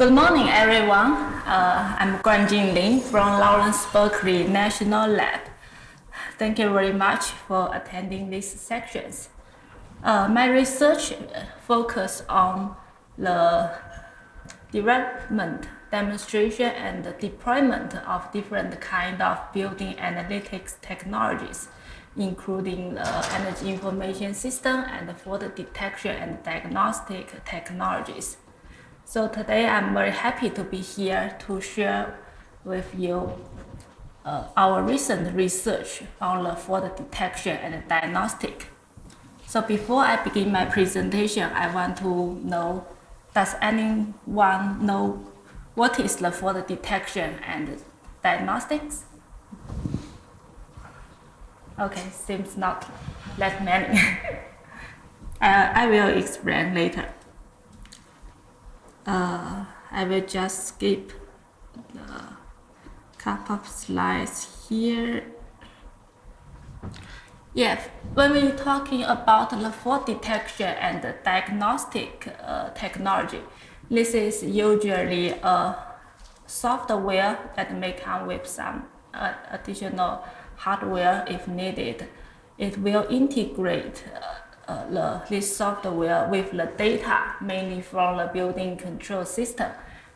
Good morning, everyone. I'm Guanjing from Lawrence Berkeley National Lab. Thank you very much for attending these sections. My research focuses on the development, demonstration, and deployment of different kinds of building analytics technologies, including the energy information system and fault detection and diagnostic technologies. So today I'm very happy to be here to share with you our recent research on the fault detection and diagnostic. So before I begin my presentation, I want to know, does anyone know what is the fault detection and diagnostics? Okay, seems not that many. I will explain later. I will just skip the couple of slides here. Yes, when we're talking about the fault detection and the diagnostic technology, this is usually a software that may come with some additional hardware if needed. It will integrate this software with the data, mainly from the building control system,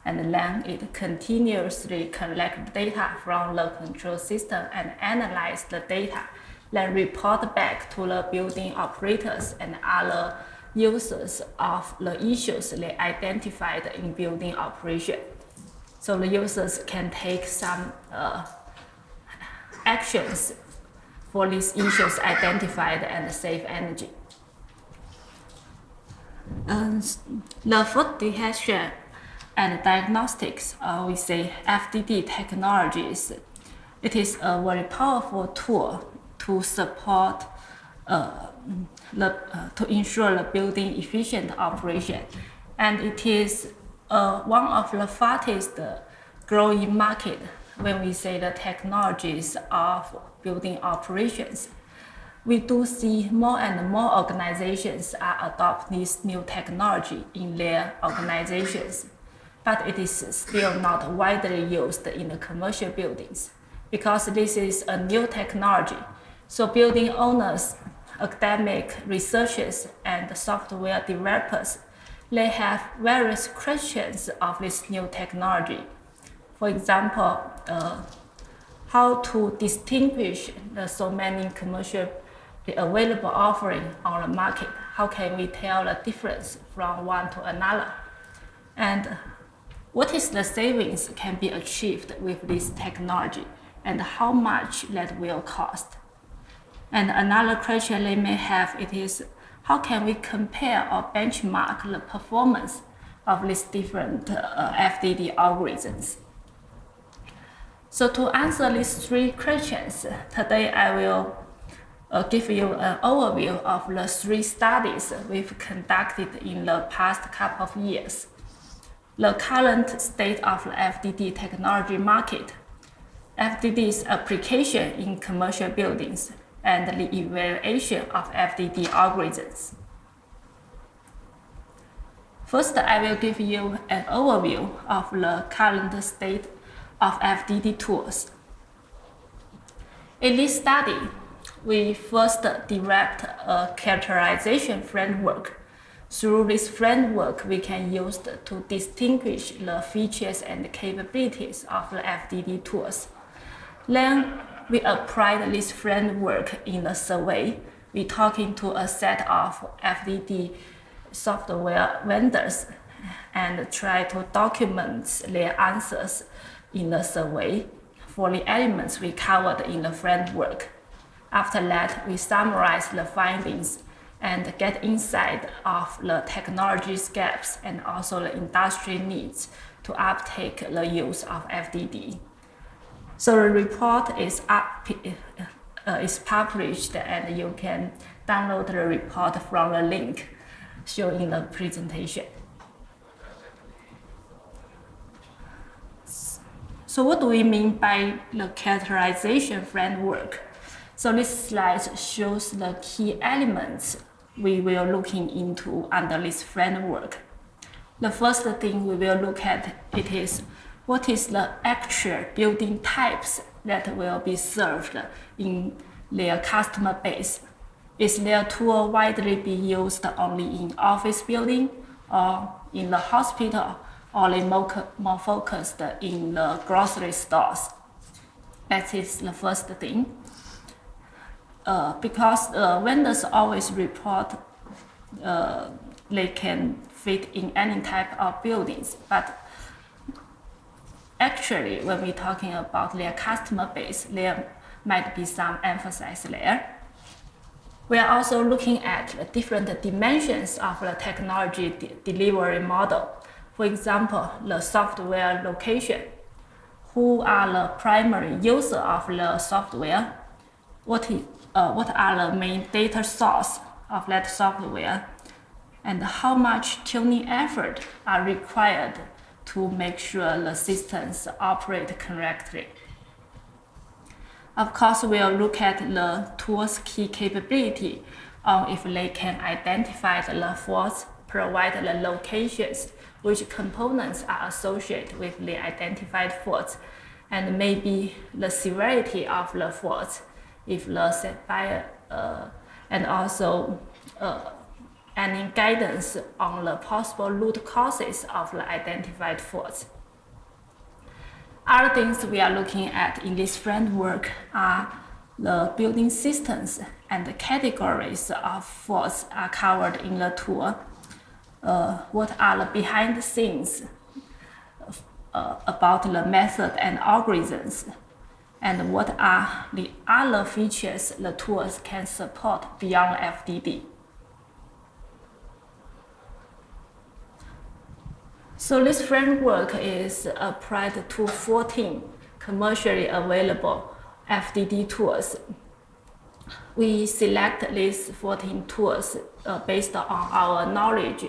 and then it continuously collects data from the control system and analyze the data, then report back to the building operators and other users of the issues they identified in building operation. So the users can take some actions for these issues identified and save energy. The fault detection and diagnostics, we say FDD technologies, it is a very powerful tool to support to ensure the building efficient operation, and it is one of the fastest growing market when we say the technologies of building operations. We do see more and more organizations are adopting this new technology in their organizations, but it is still not widely used in the commercial buildings because this is a new technology. So building owners, academic researchers, and software developers, they have various questions of this new technology. For example, how to distinguish the so many commercial available offering on the market. How can we tell the difference from one to another? And what is the savings can be achieved with this technology, and how much that will cost? And another question they may have, it is, how can we compare or benchmark the performance of these different FDD algorithms? So to answer these three questions, today I will give you an overview of the three studies we've conducted in the past couple of years, the current state of the FDD technology market, FDD's application in commercial buildings, and the evaluation of FDD algorithms. First, I will give you an overview of the current state of FDD tools. In this study, we first developed a characterization framework. Through this framework, we can use to distinguish the features and capabilities of the FDD tools. Then we applied this framework in the survey. We're talking to a set of FDD software vendors and try to document their answers in the survey for the elements we covered in the framework. After that, we summarize the findings and get insight of the technology's gaps and also the industry needs to uptake the use of FDD. So the report is published, and you can download the report from the link shown in the presentation. So what do we mean by the characterization framework? So this slide shows the key elements we will looking into under this framework. The first thing we will look at it is what is the actual building types that will be served in their customer base. Is their tool widely be used only in office building or in the hospital, or they more focused in the grocery stores? That is the first thing. Because vendors always report they can fit in any type of buildings, but actually when we're talking about their customer base, there might be some emphasis there. We are also looking at the different dimensions of the technology delivery model. For example, the software location. Who are the primary user of the software? What are the main data source of that software? And how much tuning effort are required to make sure the systems operate correctly? Of course, we'll look at the tool's key capability on if they can identify the faults, provide the locations, which components are associated with the identified faults, and maybe the severity of the faults, if the set by, and also any guidance on the possible root causes of the identified faults. Other things we are looking at in this framework are the building systems and the categories of faults are covered in the tool. What are the behind the scenes about the method and algorithms, and what are the other features the tools can support beyond FDD. So this framework is applied to 14 commercially available FDD tools. We select these 14 tools based on our knowledge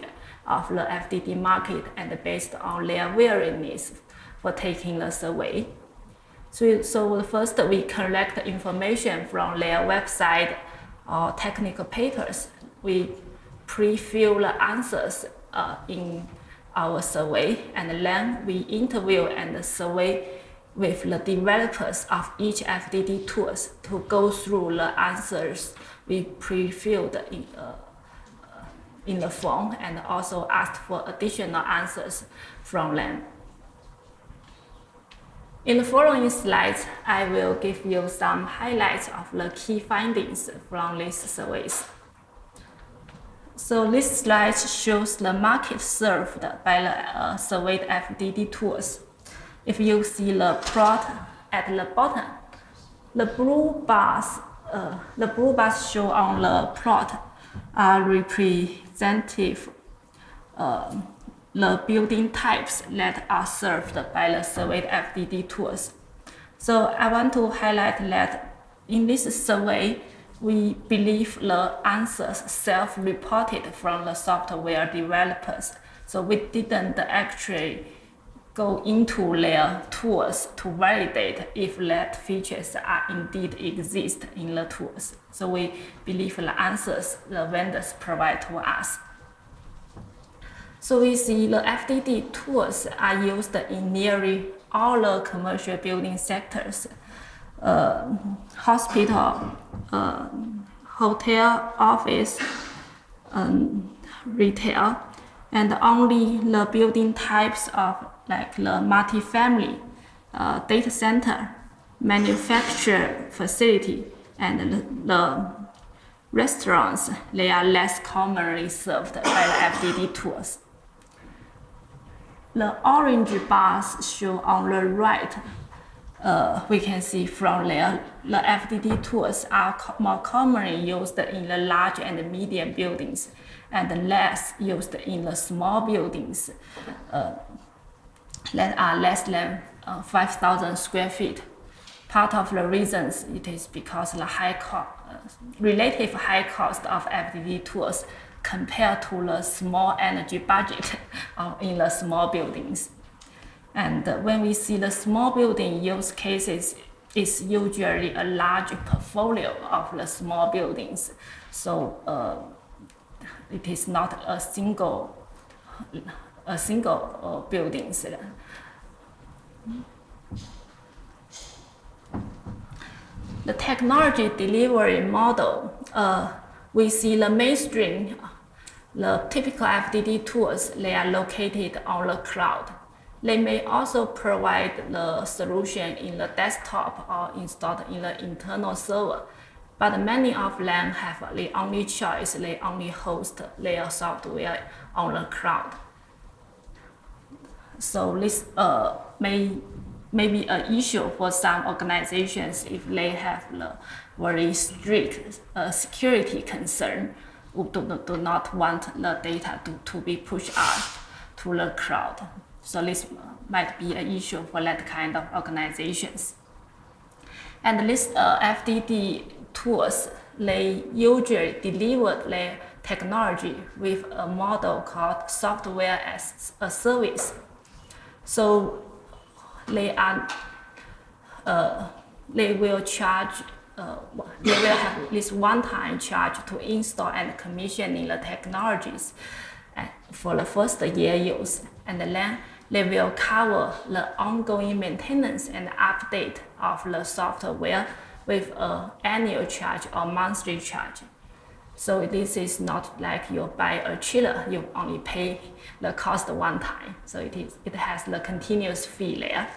of the FDD market and based on their willingness for taking the survey. So first we collect information from their website or technical papers. We pre-fill the answers in our survey, and then we interview and survey with the developers of each FDD tools to go through the answers we pre-filled in the form, and also asked for additional answers from them. In the following slides, I will give you some highlights of the key findings from these surveys. So this slide shows the market served by the surveyed FDD tools. If you see the plot at the bottom, the blue bars shown on the plot are representative the building types that are served by the surveyed FDD tools. So I want to highlight that in this survey, we believe the answers self-reported from the software developers. So we didn't actually go into their tools to validate if that features are indeed exist in the tools. So we believe the answers the vendors provide to us. So we see the FDD tools are used in nearly all the commercial building sectors. Hospital, hotel, office, retail, and only the building types of like the multifamily, data center, manufacturing facility, and the restaurants, they are less commonly served by the FDD tools. The orange bars shown on the right, we can see from there, the FDD tools are more commonly used in the large and medium buildings and less used in the small buildings that are less than 5,000 square feet. Part of the reasons it is because the relative high cost of FDD tools compared to the small energy budget in the small buildings. And when we see the small building use cases, it's usually a large portfolio of the small buildings. So it is not a single a single buildings. The technology delivery model, we see the mainstream, the typical FDD tools, they are located on the cloud. They may also provide the solution in the desktop or installed in the internal server, but many of them have the only choice, they only host their software on the cloud. So this may be an issue for some organizations if they have the very strict security concern, who do not want the data to be pushed out to the cloud. So this might be an issue for that kind of organizations. And these FDD tools, they usually deliver their technology with a model called software as a service. So they will charge, they will have this one-time charge to install and commissioning the technologies for the first year use, and then they will cover the ongoing maintenance and update of the software with an annual charge or monthly charge. So this is not like you buy a chiller, you only pay the cost one time. So it has the continuous fee there.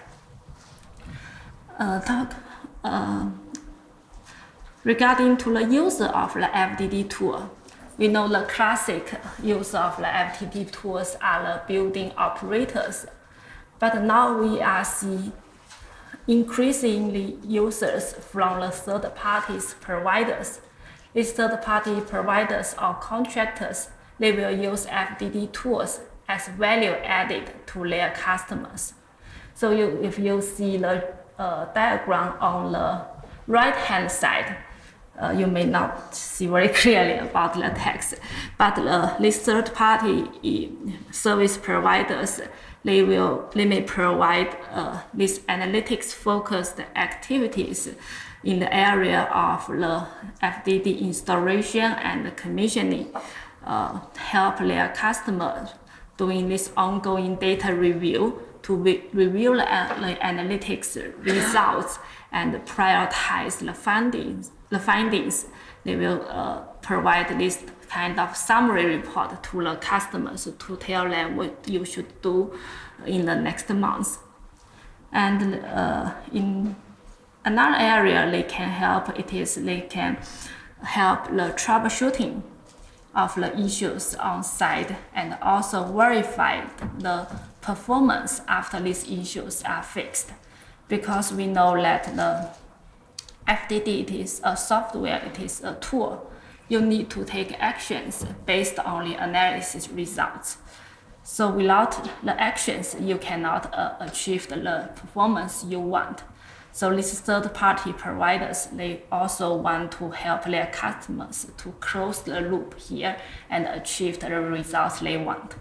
Regarding to the user of the FDD tool, we know the classic use of the FDD tools are the building operators, but now we are seeing increasingly users from the third-party providers. These third-party providers or contractors, they will use FDD tools as value added to their customers. So if you see the diagram on the right-hand side, you may not see very clearly about the text, but these third-party service providers, they may provide these analytics-focused activities in the area of the FDD installation and commissioning, help their customers doing this ongoing data review to review the analytics results and prioritize the findings. They will provide this kind of summary report to the customers to tell them what you should do in the next month. And in another area they can help, they can help the troubleshooting of the issues on site and also verify the performance after these issues are fixed. Because we know that the FDD, it is a software, it is a tool. You need to take actions based on the analysis results. So without the actions, you cannot achieve the performance you want. So these third-party providers, they also want to help their customers to close the loop here and achieve the results they want.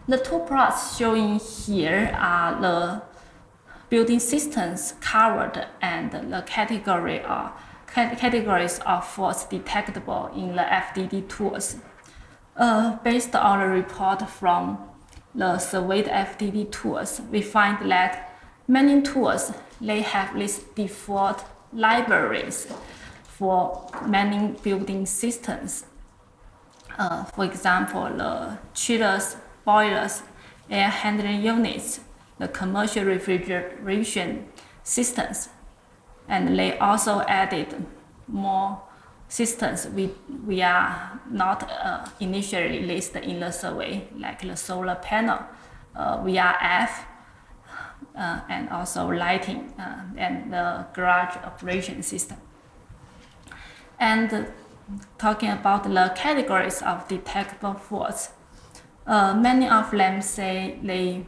The two plots showing here are the building systems covered and the categories of faults detectable in the FDD tools. Based on a report from the surveyed FDD tools, we find that many tools, they have these default libraries for many building systems. For example, the chillers, boilers, air handling units, the commercial refrigeration systems, and they also added more systems we are not initially listed in the survey, like the solar panel, VRF, and also lighting and the garage operation system. And talking about the categories of detectable faults, many of them say they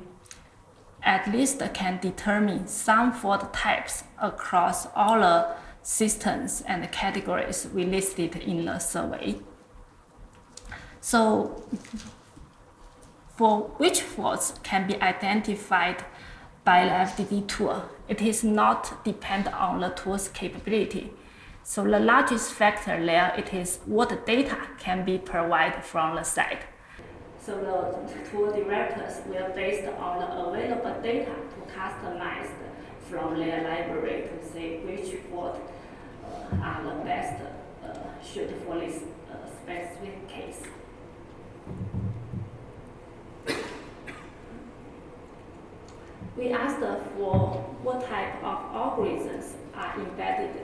at least can determine some fault types across all the systems and categories we listed in the survey. So for which faults can be identified by the FDD tool, it is not dependent on the tool's capability. So the largest factor there, it is what data can be provided from the site. So the tool directors will based on the available data to customize from their library to say which fault are the best suited for this specific case. We asked for what type of algorithms are embedded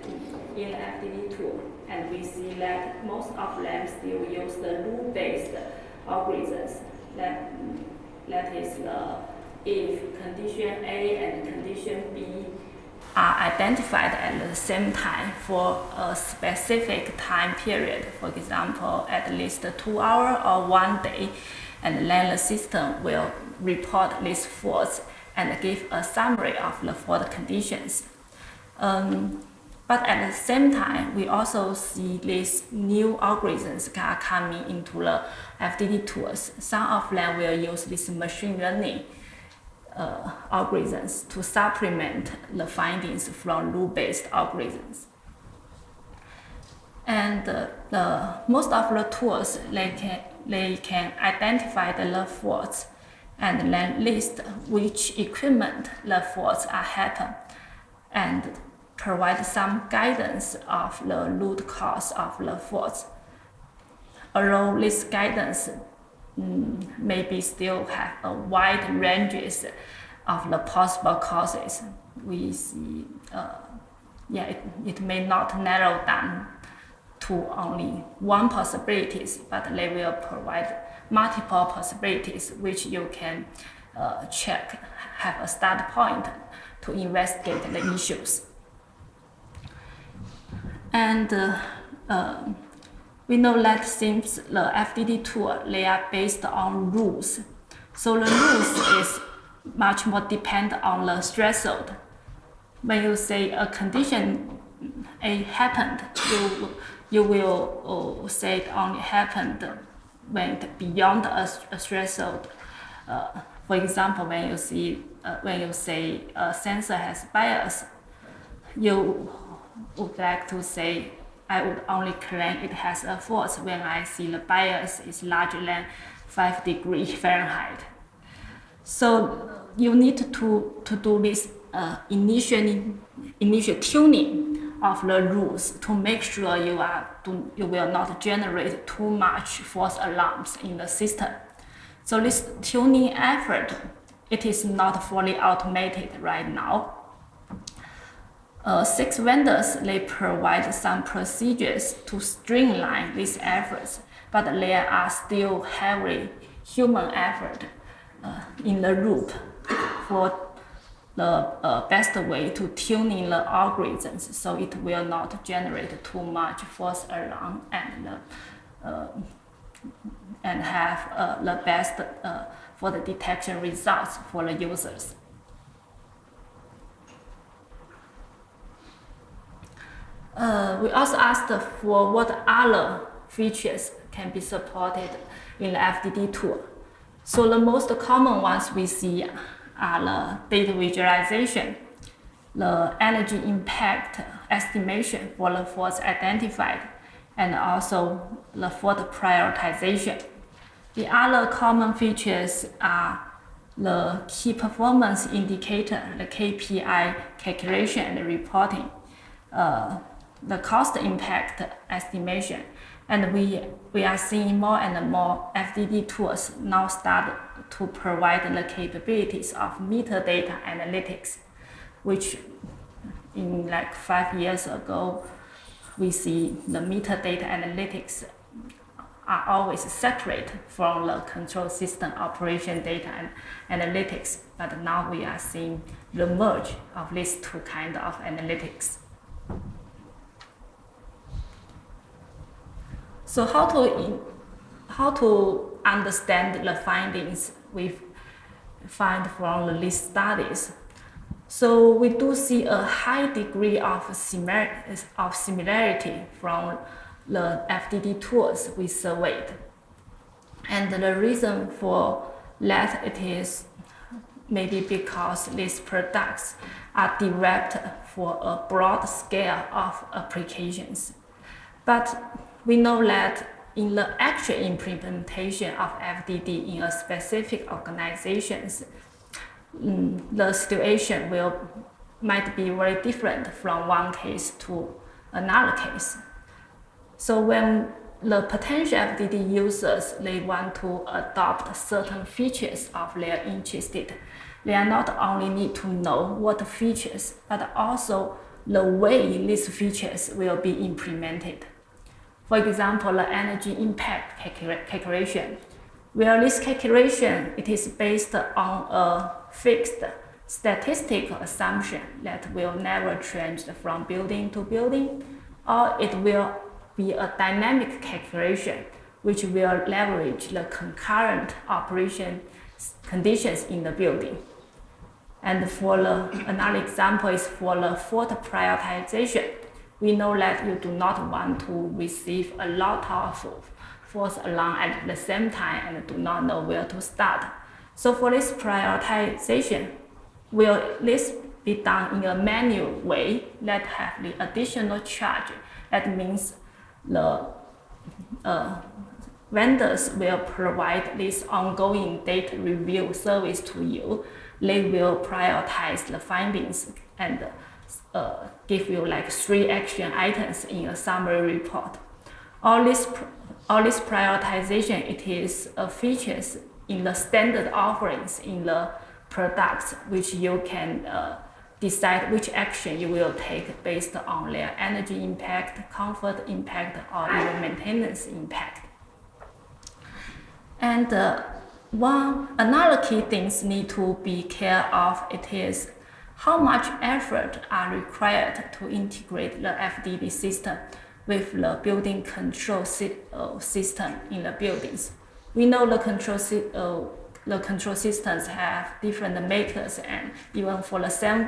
in the FDD tool, and we see that most of them still use the rule-based algorithms. That is the if condition A and condition B are identified at the same time for a specific time period, for example, at least 2 hours or 1 day, and then the system will report these faults and give a summary of the fault conditions. But at the same time, we also see these new algorithms are coming into the FDD tools. Some of them will use this machine learning algorithms to supplement the findings from rule-based algorithms. And most of the tools, they can identify the faults and then list which equipment the faults are happen, and provide some guidance of the root cause of the faults. Although this guidance maybe still have a wide ranges of the possible causes, we see, it may not narrow down to only one possibilities, but they will provide multiple possibilities which you can check, have a start point to investigate the issues. And we know that since the FDD tool, they are based on rules. So the rules is much more dependent on the threshold. When you say a condition A happened, you will say it only happened when it beyond a threshold. For example, when you say a sensor has bias, you would like to say, I would only claim it has a fault when I see the bias is larger than 5 degrees Fahrenheit. So you need to do this initial tuning of the rules to make sure you will not generate too much false alarms in the system. So this tuning effort, it is not fully automated right now. 6 vendors, they provide some procedures to streamline these efforts, but there are still heavy human effort in the loop for the best way to tuning the algorithms so it will not generate too much false alarm and have the best for the detection results for the users. We also asked for what other features can be supported in the FDD tool. So the most common ones we see are the data visualization, the energy impact estimation for the faults identified, and also the fault prioritization. The other common features are the key performance indicator, the KPI calculation and reporting, the cost impact estimation, and we are seeing more and more FDD tools now start to provide the capabilities of metadata analytics, which in like 5 years ago, we see the metadata analytics are always separate from the control system operation data and analytics, but now we are seeing the merge of these two kinds of analytics. So how to understand the findings we find from these studies? So we do see a high degree of similarity from the FDD tools we surveyed. And the reason for that, it is maybe because these products are developed for a broad scale of applications. But we know that in the actual implementation of FDD in a specific organizations, the situation might be very different from one case to another case. So when the potential FDD users, they want to adopt certain features of their interested, they are not only need to know what features, but also the way these features will be implemented. For example, the energy impact calculation. Where this calculation, it is based on a fixed statistical assumption that will never change from building to building, or it will be a dynamic calculation which will leverage the concurrent operation conditions in the building. And another example is for the fault prioritization. We know that you do not want to receive a lot of false alarm at the same time and do not know where to start. So for this prioritization, will this be done in a manual way that have the additional charge? That means the vendors will provide this ongoing data review service to you. They will prioritize the findings and give you like 3 action items in a summary report. All this prioritization, it is features in the standard offerings in the products, which you can decide which action you will take based on their energy impact, comfort impact, or even maintenance impact. And another key things need to be care of, it is how much effort are required to integrate the FDD system with the building control system in the buildings. We know the control systems have different makers, and even for the same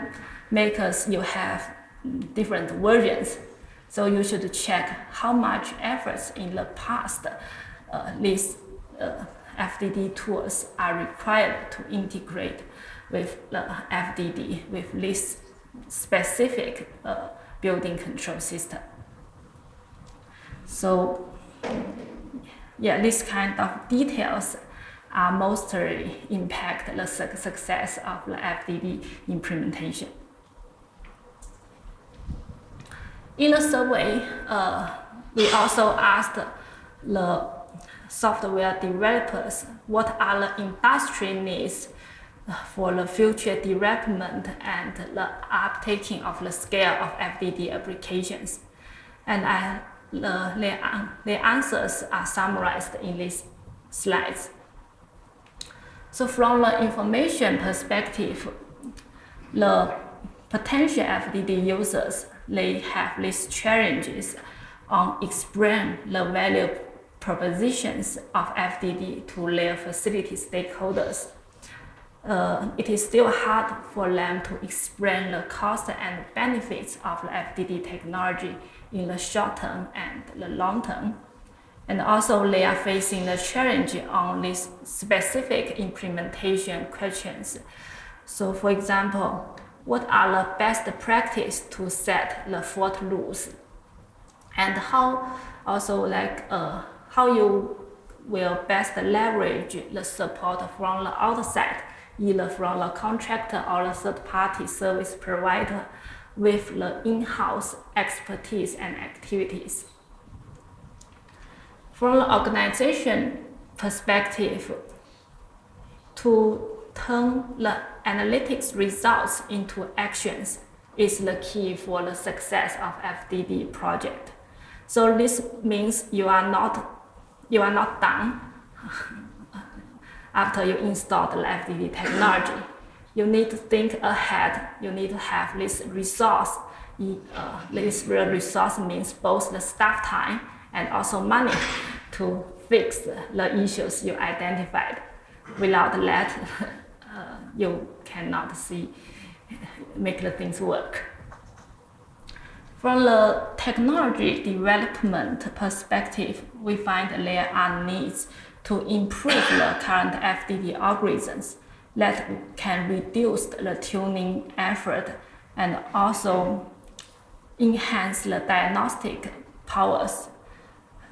makers, you have different versions. So you should check how much efforts in the past these FDD tools are required to integrate with the FDD, with this specific building control system. So yeah, this kind of details are mostly impact the success of the FDD implementation. In the survey, we also asked the software developers what are the industry needs for the future development and the uptaking of the scale of FDD applications. And the answers are summarized in these slides. So from the information perspective, the potential FDD users, they have these challenges on explain the value propositions of FDD to their facility stakeholders. It is still hard for them to explain the cost and benefits of the FDD technology in the short term and the long term. And also they are facing the challenge on these specific implementation questions. So for example, what are the best practice to set the fault rules? And how also how you will best leverage the support from the outside, either from the contractor or the third-party service provider with the in-house expertise and activities. From the organization perspective, to turn the analytics results into actions is the key for the success of FDD project. So this means you are not done after you install the FDD technology. You need to think ahead. You need to have this resource. This real resource means both the staff time and also money to fix the issues you identified. Without that, you cannot make the things work. From the technology development perspective, we find there are needs to improve the current FDD algorithms that can reduce the tuning effort and also enhance the diagnostic powers,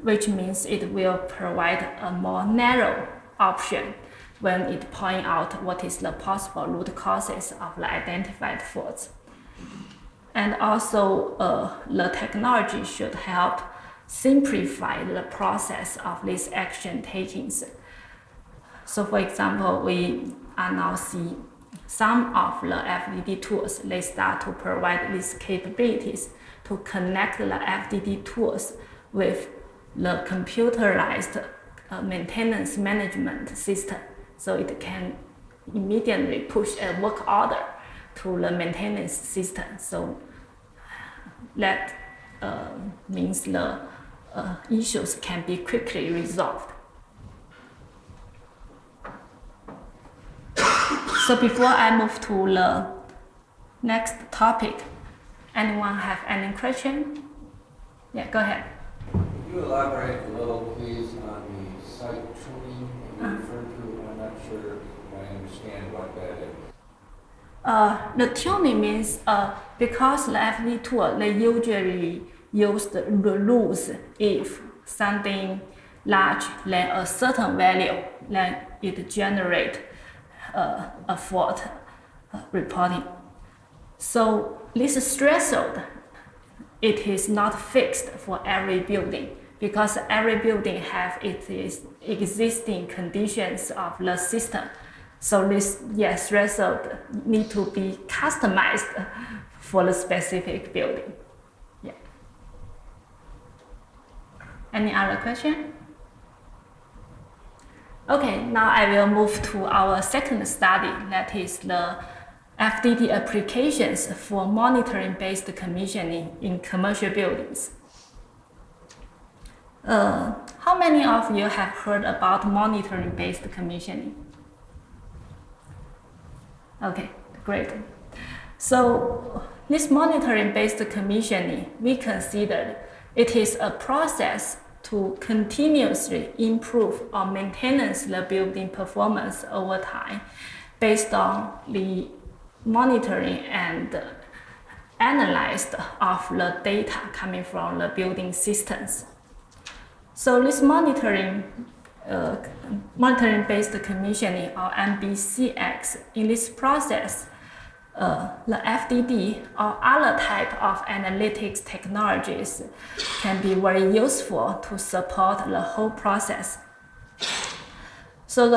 which means it will provide a more narrow option when it points out what is the possible root causes of the identified faults. And also, the technology should help simplify the process of these action takings. So for example, we are now see some of the FDD tools, they start to provide these capabilities to connect the FDD tools with the computerized maintenance management system. So it can immediately push a work order to the maintenance system. So that means the issues can be quickly resolved. So before I move to the next topic, anyone have any question? Yeah, go ahead. Could you elaborate a little, please, on the site tuning that you referred to? I'm not sure I understand what that is. The tuning means because the FD tool, they usually use the rules if something large than a certain value, then it generates a fault reporting. So this threshold, it is not fixed for every building because every building has its existing conditions of the system. So this threshold need to be customized for the specific building. Yeah. Any other question? Okay, now I will move to our second study, that is the FDD applications for monitoring-based commissioning in commercial buildings. How many of you have heard about monitoring-based commissioning? Okay, great. So this monitoring-based commissioning, we considered it is a process to continuously improve or maintain the building performance over time based on the monitoring and analyzed of the data coming from the building systems. So this monitoring-based commissioning, or MBCx, in this process, the FDD or other type of analytics technologies can be very useful to support the whole process. So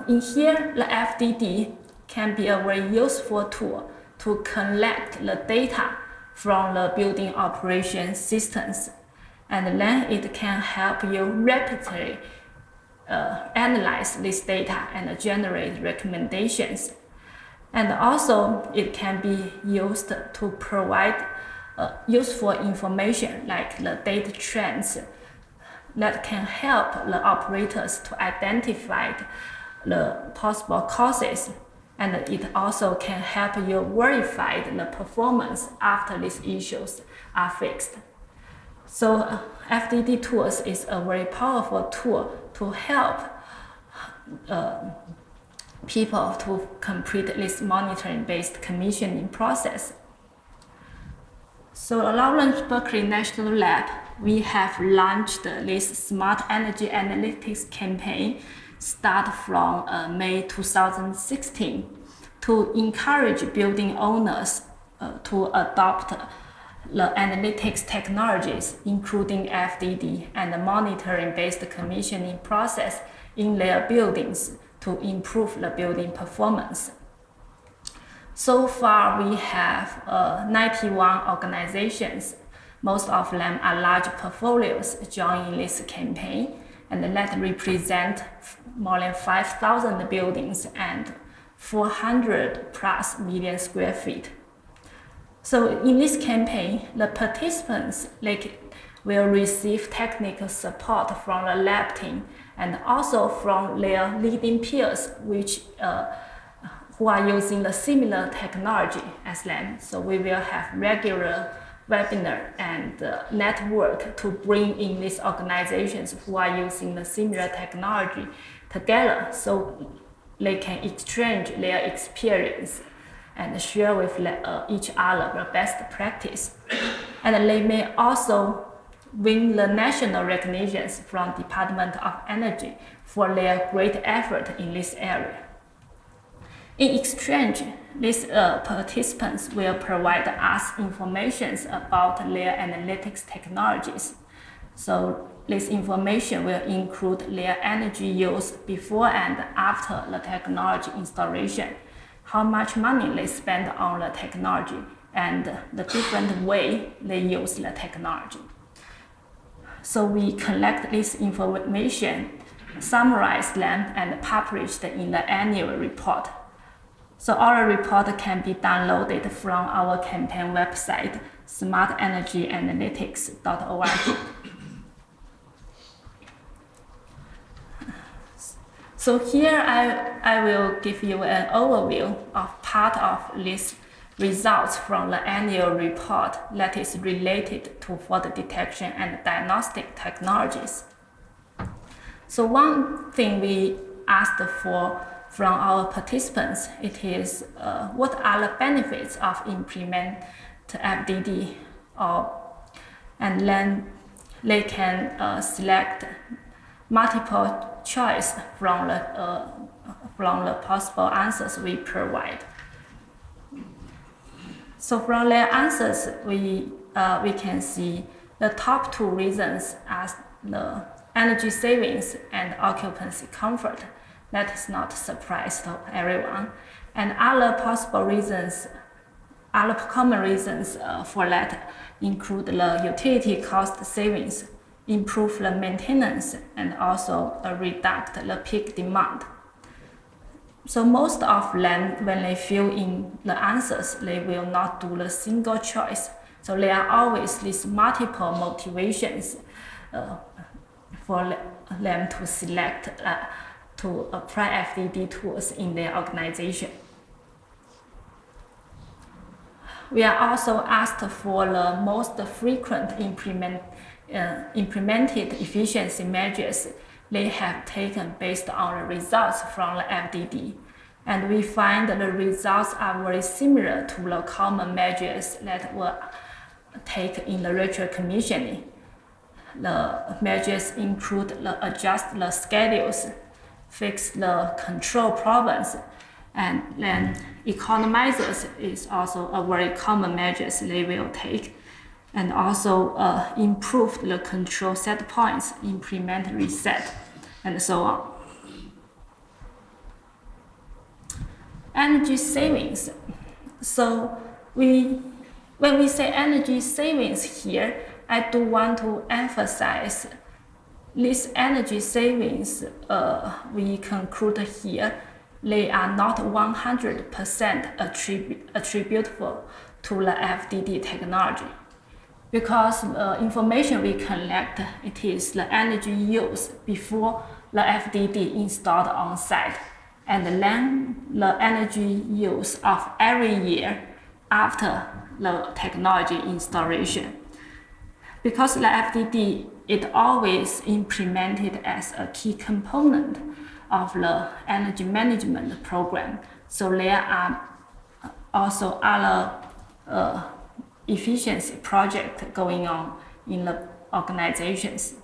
in here, the FDD can be a very useful tool to collect the data from the building operation systems, and then it can help you rapidly analyze this data and generate recommendations. And also, it can be used to provide useful information like the data trends that can help the operators to identify the possible causes, and it also can help you verify the performance after these issues are fixed. So FDD tools is a very powerful tool to help people to complete this monitoring-based commissioning process. So at Lawrence Berkeley National Lab, we have launched this Smart Energy Analytics campaign start from May 2016 to encourage building owners to adopt the analytics technologies, including FDD and the monitoring-based commissioning process in their buildings to improve the building performance. So far, we have 91 organizations. Most of them are large portfolios joining this campaign, and that represent more than 5,000 buildings and 400 plus million square feet. So in this campaign, the participants will receive technical support from the lab team and also from their leading peers, who are using the similar technology as them. So we will have regular webinar and network to bring in these organizations who are using the similar technology together. So they can exchange their experience and share with each other the best practice. And they may also win the national recognitions from Department of Energy for their great effort in this area. In exchange, these participants will provide us information about their analytics technologies. So this information will include their energy use before and after the technology installation, how much money they spend on the technology, and the different way they use the technology. So we collect this information, summarize them, and publish them in the annual report. So our report can be downloaded from our campaign website, smartenergyanalytics.org. So here I will give you an overview of part of these results from the annual report that is related to fault detection and diagnostic technologies. So one thing we asked for from our participants, it is what are the benefits of implement FDD, and then they can select multiple choice from the possible answers we provide. So from their answers, we can see the top two reasons as the energy savings and occupancy comfort. That is not a surprise to everyone. And other possible reasons, other common reasons for that include the utility cost savings, improve the maintenance, and also reduce the peak demand. So most of them, when they fill in the answers, they will not do the single choice. So there are always these multiple motivations for them to select to apply FDD tools in their organization. We are also asked for the most frequent implemented efficiency measures they have taken based on the results from the FDD. And we find that the results are very similar to the common measures that were taken in the retro commissioning. The measures include adjust the schedules, fix the control problems, and then economizers is also a very common measures they will take. And also improve the control set points, implement reset, and so on. Energy savings. So when we say energy savings here, I do want to emphasize these energy savings we conclude here, they are not 100% attributable to the FDD technology. Because information we collect, it is the energy use before the FDD installed on site, and then the energy use of every year after the technology installation. Because the FDD is always implemented as a key component of the energy management program, so there are also other efficiency project going on in the organizations.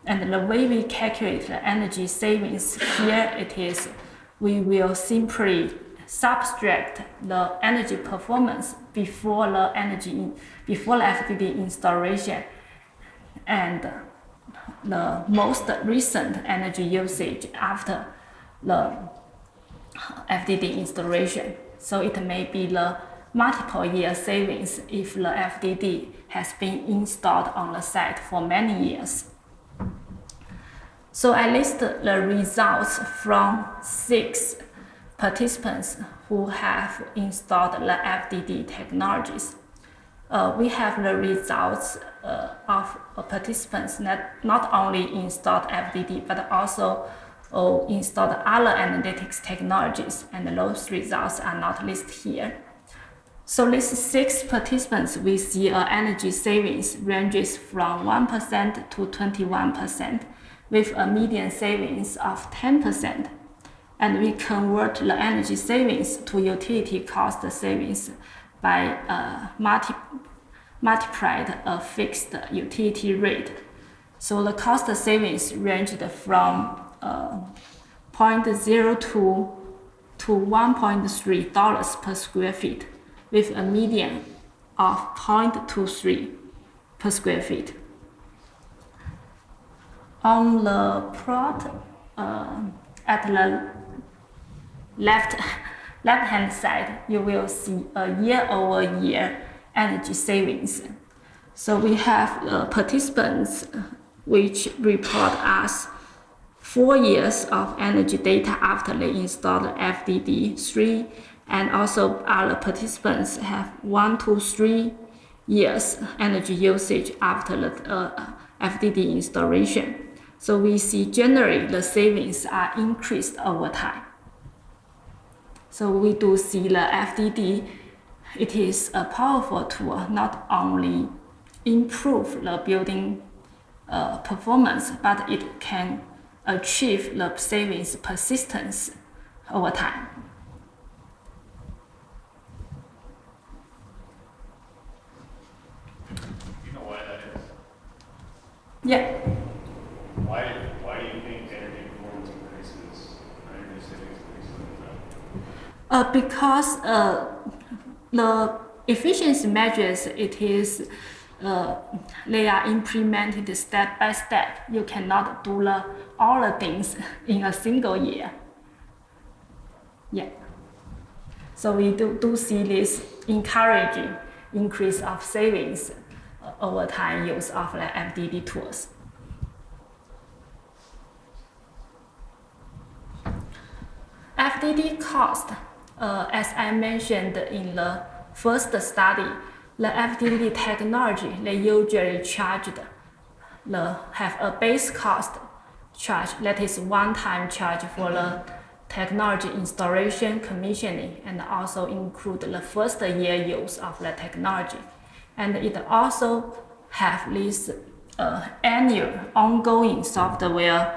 And the way we calculate the energy savings here, it is we will simply subtract the energy performance before the FDD installation and the most recent energy usage after the FDD installation. So it may be the multiple year savings if the FDD has been installed on the site for many years. So I listed the results from 6 participants who have installed the FDD technologies. We have the results of participants that not only installed FDD but also installed other analytics technologies, and those results are not listed here. So these 6 participants, we see energy savings ranges from 1% to 21%, with a median savings of 10%. and we convert the energy savings to utility cost savings by multiplied a fixed utility rate. So the cost savings ranged from $0.02 to $1.3 per square feet, with a median of 0.23 per square feet. On the plot at the left-hand side, you will see a year-over-year energy savings. So we have participants which report us 4 years of energy data after they installed FDD3, and also other participants have 1 to 3 years energy usage after the FDD installation. So we see generally the savings are increased over time. So we do see the FDD, it is a powerful tool, not only improve the building performance, but it can achieve the savings persistence over time. You know why that is? Yeah. Why do you think energy performance increases, energy savings increases? Because the efficiency measures, they are implemented step by step. You cannot do all the things in a single year. Yeah. So we do see this encouraging increase of savings over time use of the FDD tools. FDD cost, as I mentioned in the first study, the FDD technology, they usually have a base cost charge, that is one-time charge for the technology installation, commissioning, and also include the first year use of the technology. And it also have this annual ongoing software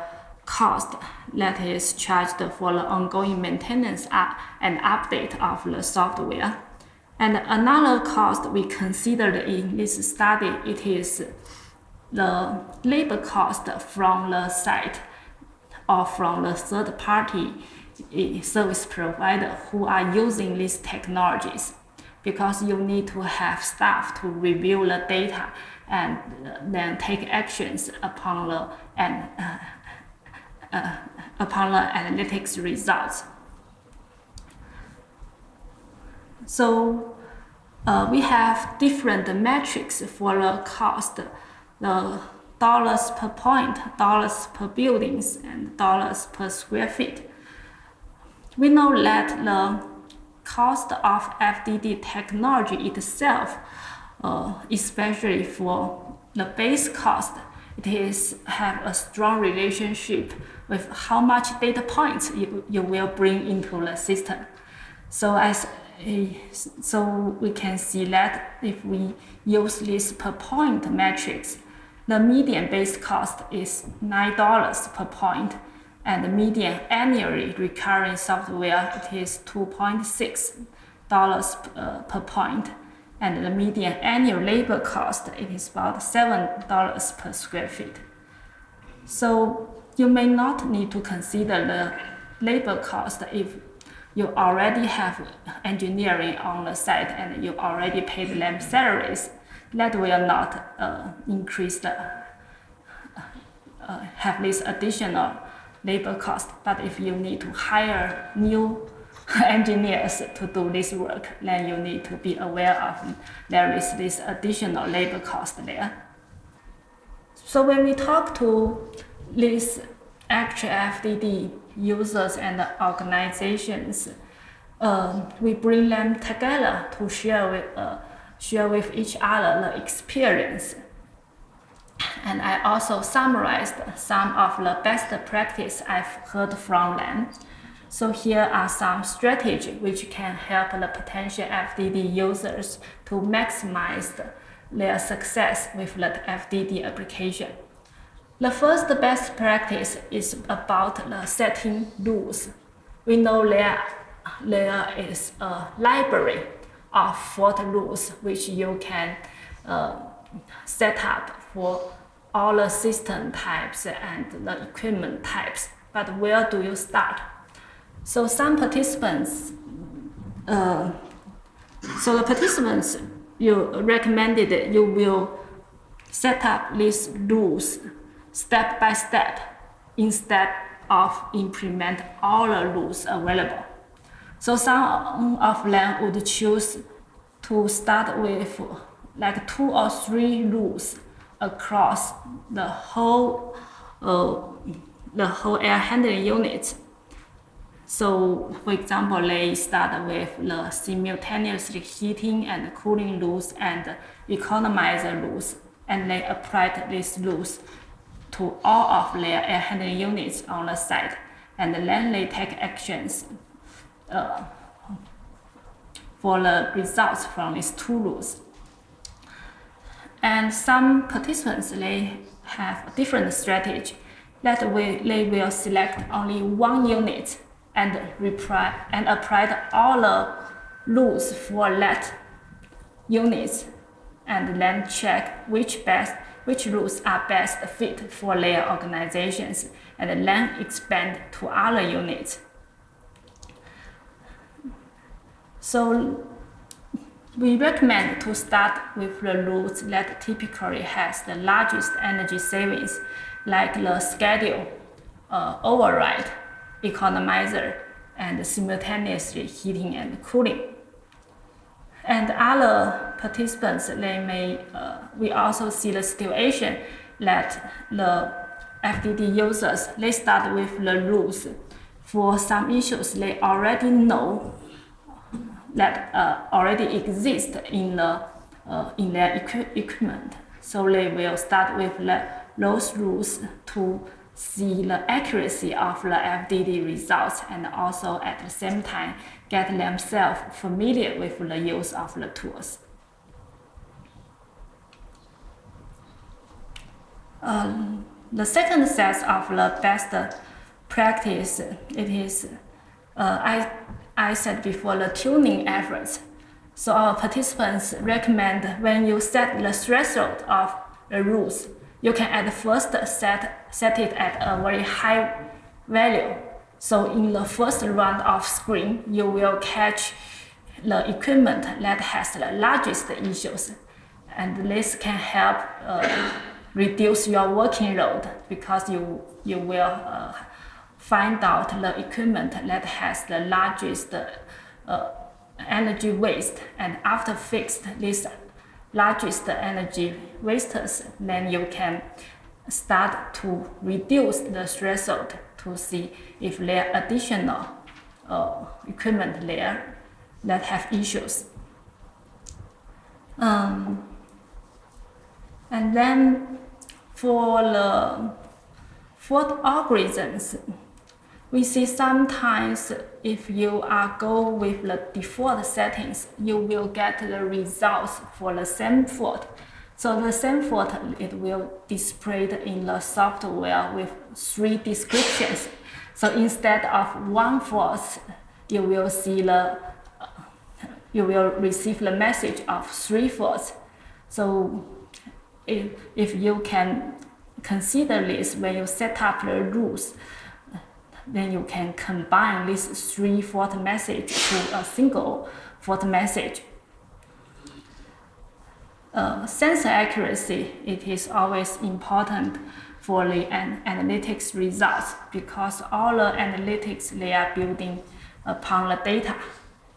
cost that is charged for the ongoing maintenance and update of the software. And another cost we considered in this study, it is the labor cost from the site or from the third party service provider who are using these technologies, because you need to have staff to review the data and then take actions upon the analytics results. So we have different metrics for the cost, the dollars per point, dollars per buildings, and dollars per square feet. We know that the cost of FDD technology itself, especially for the base cost, have a strong relationship with how much data points you will bring into the system. So we can see that if we use this per point metrics, the median base cost is $9 per point, and the median annually recurring software is $2.6 per point, and the median annual labor cost is about $7 per square feet. So you may not need to consider the labor cost if you already have engineering on the site and you already paid them salaries. That will not increase have this additional labor cost. But if you need to hire new engineers to do this work, then you need to be aware of there is this additional labor cost there. So when we talk to these actual FDD users and organizations, we bring them together to share with each other the experience. And I also summarized some of the best practice I've heard from them. So here are some strategies which can help the potential FDD users to maximize their success with the FDD application. The first best practice is about the setting rules. we know there is a library of fault rules which you can set up for all the system types and the equipment types. But where do you start? So some participants, you recommended you will set up these rules step by step instead of implement all the rules available. So some of them would choose to start with like 2 or 3 rules across the whole air handling unit. So, for example, they start with the simultaneously heating and cooling rules and economizer rules, and they applied these rules to all of their air handling units on the site, and then they take actions for the results from these 2 rules. And some participants, they have a different strategy. That way, they will select only 1 unit and apply all the rules for that unit, and then check which rules are best fit for their organizations, and then expand to other units. So we recommend to start with the rules that typically has the largest energy savings, like the schedule, override, economizer, and simultaneously heating and cooling. And other participants, we also see the situation that the FDD users, they start with the rules for some issues they already know that already exist in their equipment. So they will start with those rules to see the accuracy of the FDD results, and also at the same time get themselves familiar with the use of the tools. The second set of the best practice, it is, I said before, the tuning efforts. So our participants recommend when you set the threshold of the rules, you can at first set it at a very high value. So in the first round of screen, you will catch the equipment that has the largest issues. And this can help reduce your working load, because you will find out the equipment that has the largest energy waste, and after fixed these largest energy wasters, then you can start to reduce the threshold to see if there are additional equipment there that have issues. And then for the fault algorithms, we see sometimes if you go with the default settings, you will get the results for the same fault. So the same fault, it will display in the software with 3 descriptions. So instead of 1 fault, you will receive the message of 3 faults. So if you can consider this when you set up the rules, then you can combine these 3 fault messages to a single fault message. Sensor accuracy, it is always important for the analytics results, because all the analytics, they are building upon the data.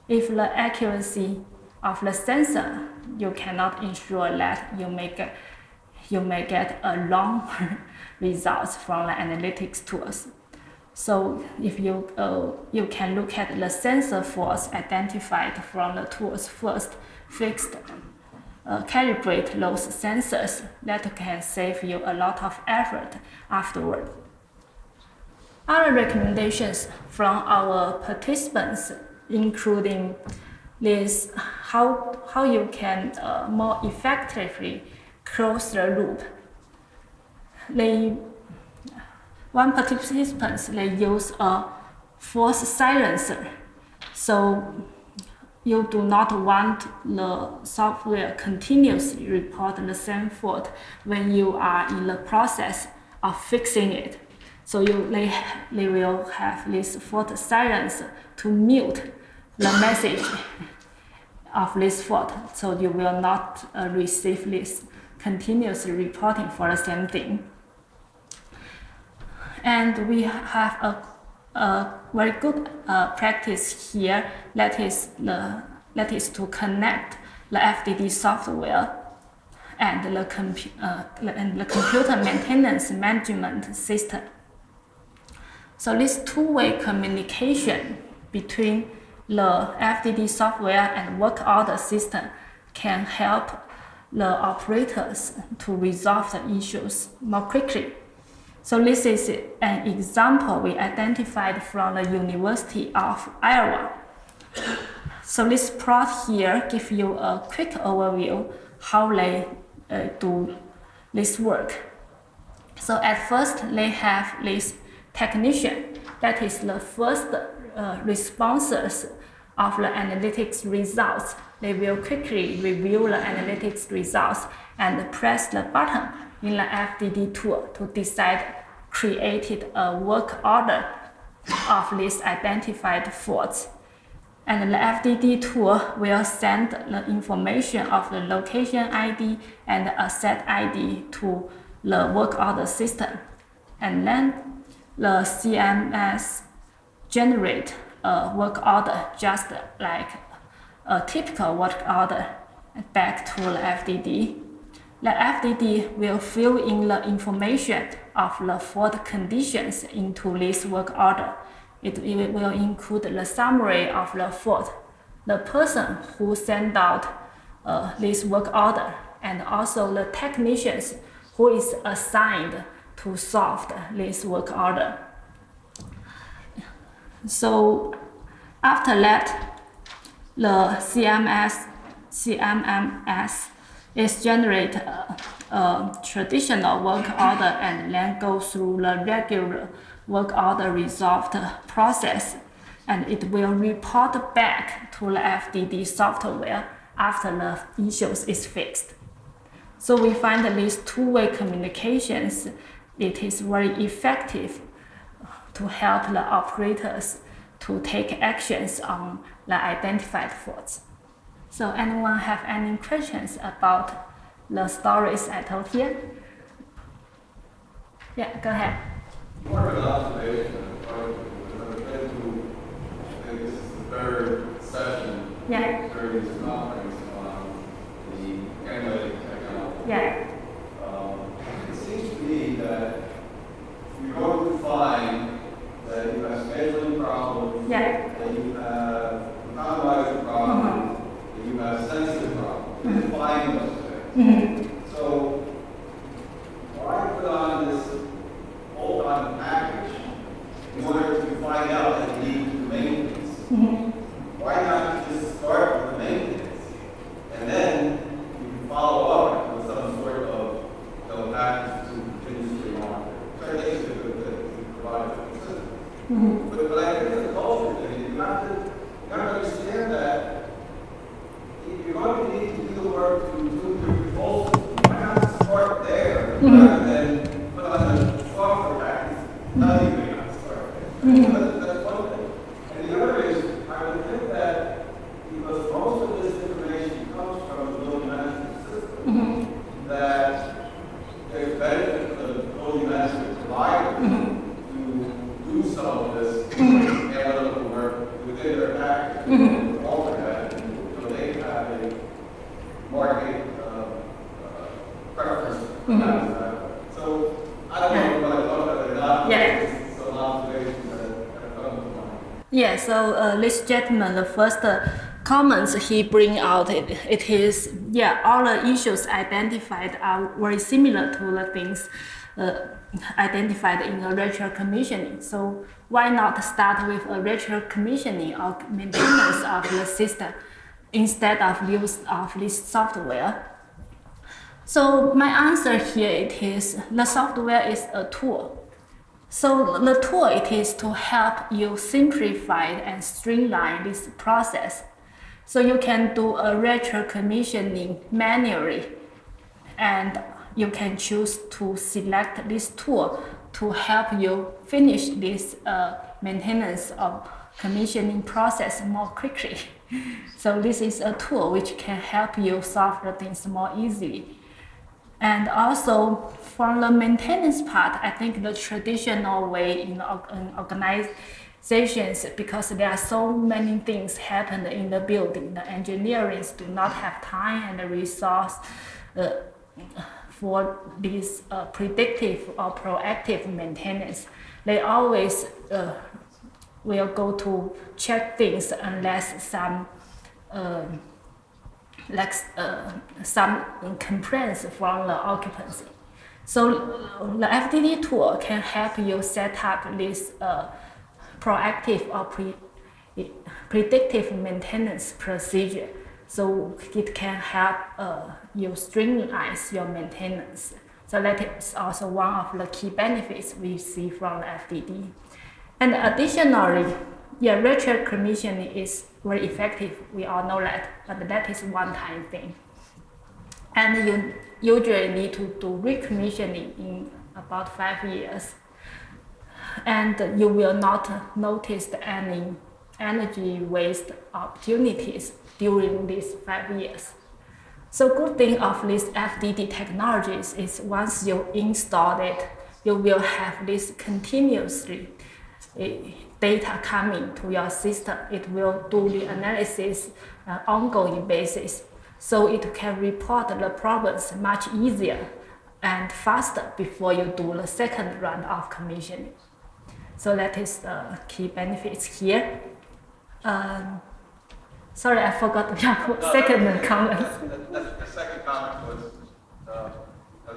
If the accuracy of the sensor, you cannot ensure that you may get a wrong results from the analytics tools. So if you can look at the sensor faults identified from the tools first, calibrate those sensors. That can save you a lot of effort afterward. Other recommendations from our participants, including this, how you can more effectively close the loop. One participant, they use a false silencer. So you do not want the software continuously report the same fault when you are in the process of fixing it. So they will have this fault silencer to mute the message of this fault, so you will not receive this continuous reporting for the same thing. And we have a very good practice here, that is to connect the FDD software and the computer maintenance management system. So this two-way communication between the FDD software and work order system can help the operators to resolve the issues more quickly. So this is an example we identified from the University of Iowa. So this plot here gives you a quick overview how they do this work. So at first they have this technician, that is the first responses of the analytics results. They will quickly review the analytics results and press the button in the FDD tool to decide created a work order of these identified faults. And the FDD tool will send the information of the location ID and asset ID to the work order system. And then the CMS generate a work order just like a typical work order back to the FDD. The FDD will fill in the information of the fault conditions into this work order. It will include the summary of the fault, the person who sent out this work order, and also the technicians who is assigned to solve this work order. So after that, the CMMS is generate a traditional work order and then go through the regular work order resolved process, and it will report back to the FDD software after the issues is fixed. So we find that these two-way communications, it is very effective to help the operators to take actions on the identified faults. So anyone have any questions about the stories I told here? Yeah, go ahead. More of an observation, I've been to, I think this is the third session during this conference on the analytic technology. Yeah. It seems to me that you're going to find that you have scheduling problems, that you have economizer problems, that you have sensitive problems. You can find those things. So why put on this bolt-on package in order to find out that you need to do maintenance? Why not just start with the maintenance and then you can follow up with some sort of package to continuously monitor? So I think it's a good thing to provide for the system. But I think it's a culture thing. You have to understand that you're going to need to do the work to do your proposal. Why not start there rather than put on a software package? Not even not start there. That's one thing. And the other is, I would think that because most of this information comes from the building management system, that there's benefit for the building management provider to do some of this analytical work within their package, alter that, so they have a market preference for that. So I don't know if I thought that or not. It's an observation that comes to mind. Yeah, so this gentleman, the first comments he bring out, it is, all the issues identified are very similar to the things identified in the retro commissioning. So why not start with a retro commissioning or maintenance of the system instead of use of this software? So my answer here it is, the software is a tool. So the tool it is to help you simplify and streamline this process. So you can do a retro commissioning manually, and you can choose to select this tool to help you finish this maintenance of commissioning process more quickly. So this is a tool which can help you solve the things more easily. And also from the maintenance part, I think the traditional way in organizations, because there are so many things happen in the building, the engineers do not have time and the resource for this predictive or proactive maintenance. They always will go to check things unless some some complaints from the occupancy. So the FDD tool can help you set up this proactive or predictive maintenance procedure. So it can help you streamline your maintenance. So that is also one of the key benefits we see from the FDD. And additionally, retro commissioning is very effective. We all know that, but that is one-time thing. And you usually need to do recommissioning in about 5 years. And you will not notice any energy waste opportunities during these 5 years. So good thing of these FDD technologies is once you install it, you will have this continuously data coming to your system. It will do the analysis on ongoing basis. So it can report the problems much easier and faster before you do the second round of commissioning. So that is the key benefits here. Sorry, I forgot your second comment. The second comment was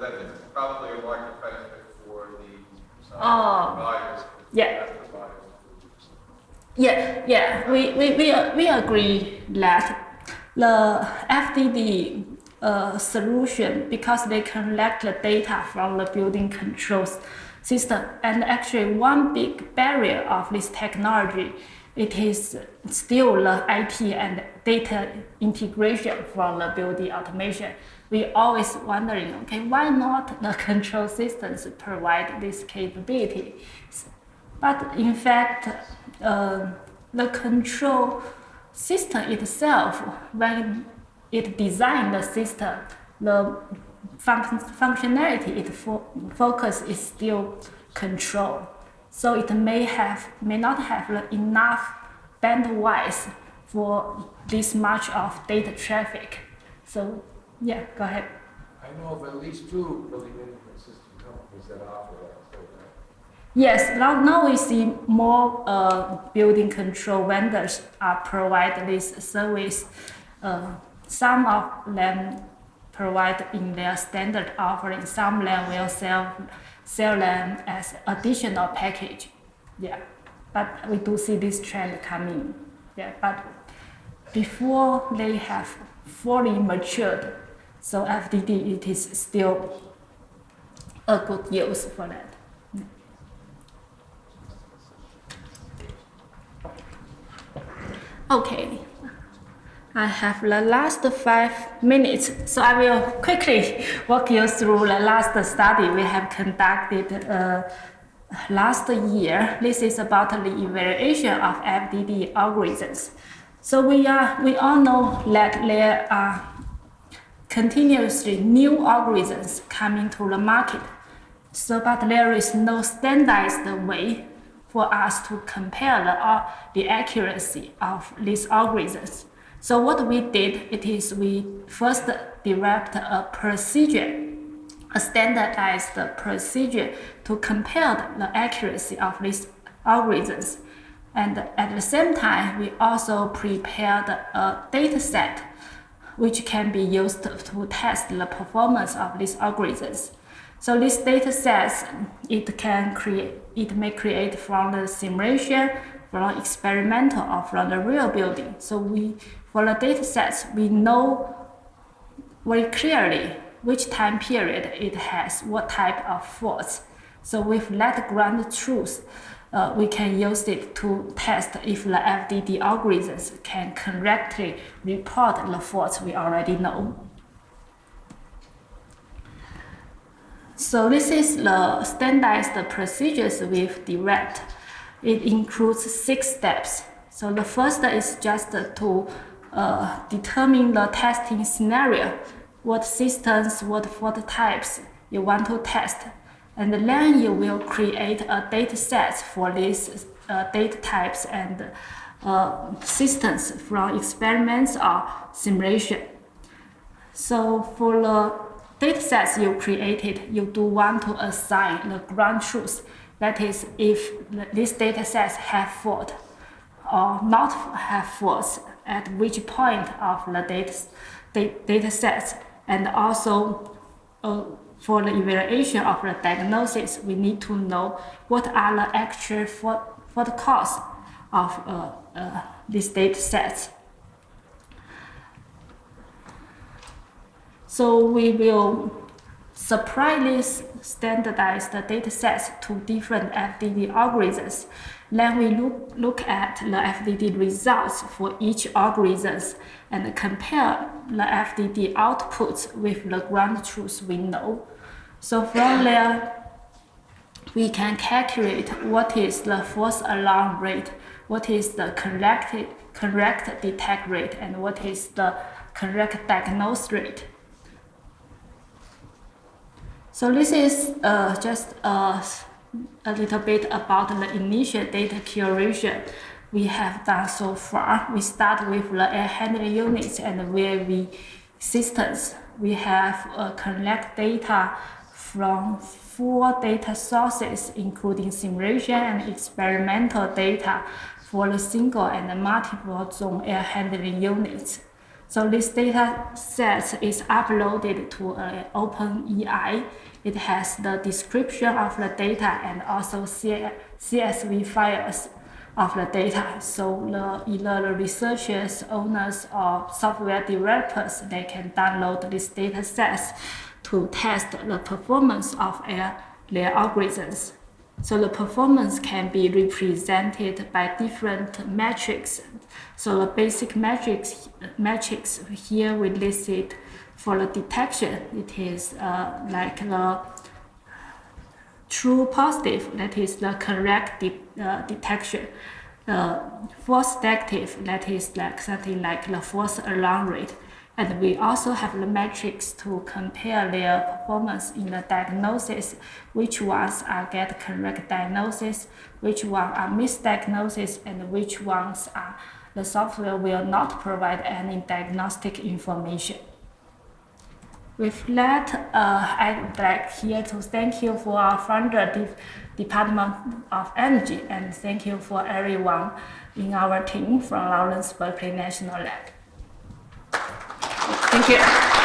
that it's probably a larger benefit for the providers. We agree that the FDD solution, because they collect the data from the building controls system, and actually one big barrier of this technology, it is still the IT and data integration from the building automation. We always wondering, okay, why not the control systems provide this capability? But in fact, the control system itself, when it designed the system, the functionality it focus is still control. So it may not have enough bandwidth for this much of data traffic. So yeah, go ahead. I know of at least 2 building management system companies that offer that. Yes, now we see more building control vendors provide this service. Some of them provide in their standard offering. Some of them will sell them as additional package. Yeah, but we do see this trend coming. Yeah, but before they have fully matured, so FDD it is still a good use for that. Okay, I have the last 5 minutes, so I will quickly walk you through the last study we have conducted last year. This is about the evaluation of FDD algorithms. So we all know that there are continuously new algorithms coming to the market. So, but there is no standardized way for us to compare the accuracy of these algorithms. So what we did, it is we first developed a procedure, a standardized procedure to compare the accuracy of these algorithms. And at the same time, we also prepared a data set which can be used to test the performance of these algorithms. So these data sets, it may create from the simulation, from experimental, or from the real building. So for the data sets, we know very clearly which time period it has what type of faults. So with that ground truth, we can use it to test if the FDD algorithms can correctly report the faults we already know. So this is the standardized procedures we've developed. It includes 6 steps. So the first is just to determine the testing scenario, what systems, what fault types you want to test. And then you will create a data set for these data types and systems from experiments or simulation. So for the data sets you created, you do want to assign the ground truth. That is, if these data sets have fault or not have faults, at which point of the data sets. And also, for the evaluation of the diagnosis, we need to know what are the actual fault cause of these data sets. So we will supply these standardized data sets to different FDD algorithms. Then we look at the FDD results for each algorithms and compare the FDD outputs with the ground truth we know. So from there, we can calculate what is the false alarm rate, what is the correct detect rate, and what is the correct diagnose rate. So this is just a little bit about the initial data curation we have done so far. We start with the air handling units and VAV systems. We have collect data from 4 data sources, including simulation and experimental data for the single and multiple zone air handling units. So this data set is uploaded to an OpenEI. It has the description of the data and also CSV files of the data. So either the researchers, owners, or software developers, they can download these data sets to test the performance of their algorithms. So the performance can be represented by different metrics. So the basic metrics here we listed for the detection. It is like the true positive, that is the correct detection. False negative, that is like something like the false alarm rate. And we also have the metrics to compare their performance in the diagnosis, which ones are get correct diagnosis, which ones are misdiagnosis, and which ones are the software will not provide any diagnostic information. With that, I would like here to thank you for our founder, Department of Energy, and thank you for everyone in our team from Lawrence Berkeley National Lab. Thank you.